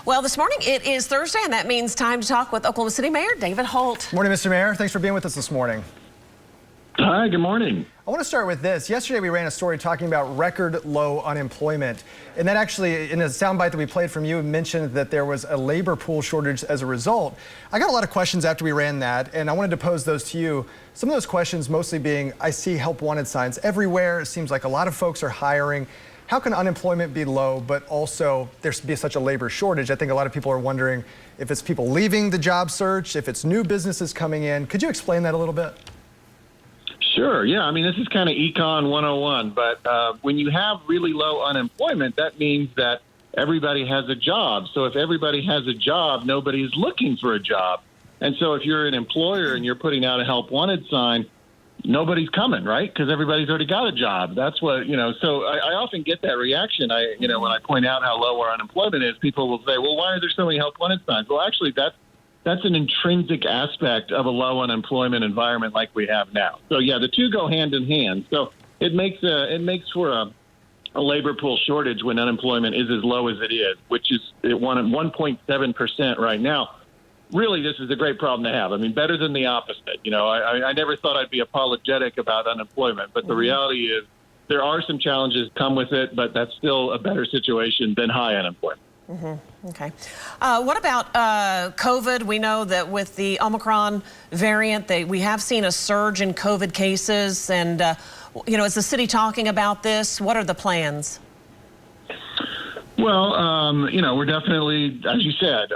Well, this morning it is Thursday, and that means time to talk with Oklahoma City Mayor David Holt. Morning, Mr. Mayor. Thanks for being with us this morning. Hi, good morning. I want to start with this. Yesterday, we ran a story talking about record low unemployment. And that actually, in a soundbite that we played from you, mentioned that there was a labor pool shortage as a result. I got a lot of questions after we ran that, and I wanted to pose those to you. Some of those questions mostly being, I see help wanted signs everywhere. It seems like a lot of folks are hiring. How can unemployment be low, but also there be such a labor shortage? I think a lot of people are wondering if it's people leaving the job search, if it's new businesses coming in. Could you explain that a little bit? Sure. Yeah. I mean, this is kind of Econ 101, but when you have really low unemployment, that means that everybody has a job. So if everybody has a job, nobody is looking for a job. And so if you're an employer and you're putting out a help wanted sign, nobody's coming, right? Because everybody's already got a job. That's what, so I often get that reaction. When I point out how low our unemployment is, people will say, well, why are there so many help wanted signs? Well, actually, that's an intrinsic aspect of a low unemployment environment like we have now. So yeah, the two go hand in hand. So it makes for a labor pool shortage when unemployment is as low as it is, which is at 1.7% right now. Really, this is a great problem to have. I mean, better than the opposite. I never thought I'd be apologetic about unemployment, but the reality is there are some challenges come with it, but that's still a better situation than high unemployment. Okay. What about COVID? We know that with the Omicron variant, we have seen a surge in COVID cases. And, is the city talking about this? What are the plans? Well, we're definitely, as you said,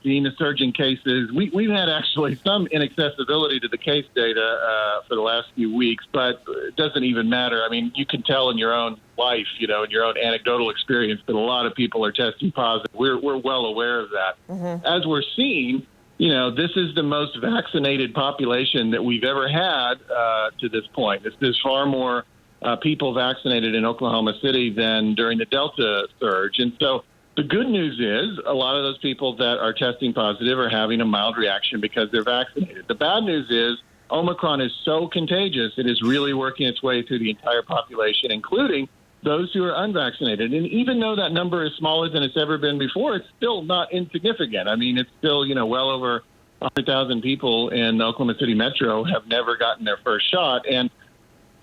seeing a surge in cases. We've had actually some inaccessibility to the case data for the last few weeks, but it doesn't even matter. I mean, you can tell in your own life, in your own anecdotal experience that a lot of people are testing positive. We're well aware of that. As we're seeing, this is the most vaccinated population that we've ever had to this point. There's far more people vaccinated in Oklahoma City than during the Delta surge. And so the good news is a lot of those people that are testing positive are having a mild reaction because they're vaccinated. The bad news is Omicron is so contagious, it is really working its way through the entire population, including those who are unvaccinated. And even though that number is smaller than it's ever been before, it's still not insignificant. I mean, it's still, well over 100,000 people in the Oklahoma City metro have never gotten their first shot. And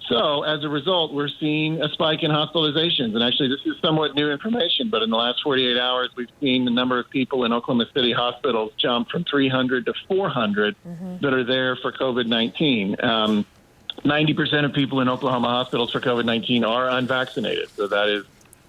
so as a result, we're seeing a spike in hospitalizations. And actually, this is somewhat new information, but in the last 48 hours, we've seen the number of people in Oklahoma City hospitals jump from 300 to 400 that are there for COVID-19. 90% of people in Oklahoma hospitals for COVID-19 are unvaccinated. So that is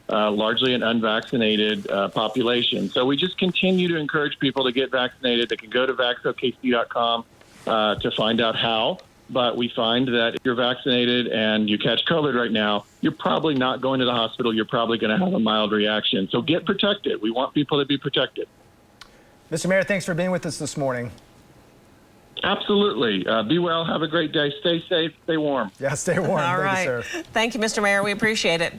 largely an unvaccinated population. So we just continue to encourage people to get vaccinated. They can go to vaxokc.com to find out how. But we find that if you're vaccinated and you catch COVID right now, you're probably not going to the hospital. You're probably going to have a mild reaction. So get protected. We want people to be protected. Mr. Mayor, thanks for being with us this morning. Absolutely. Be well. Have a great day. Stay safe. Stay warm. Yeah, stay warm. All right. Thank you, sir. Thank you, Mr. Mayor. We appreciate it.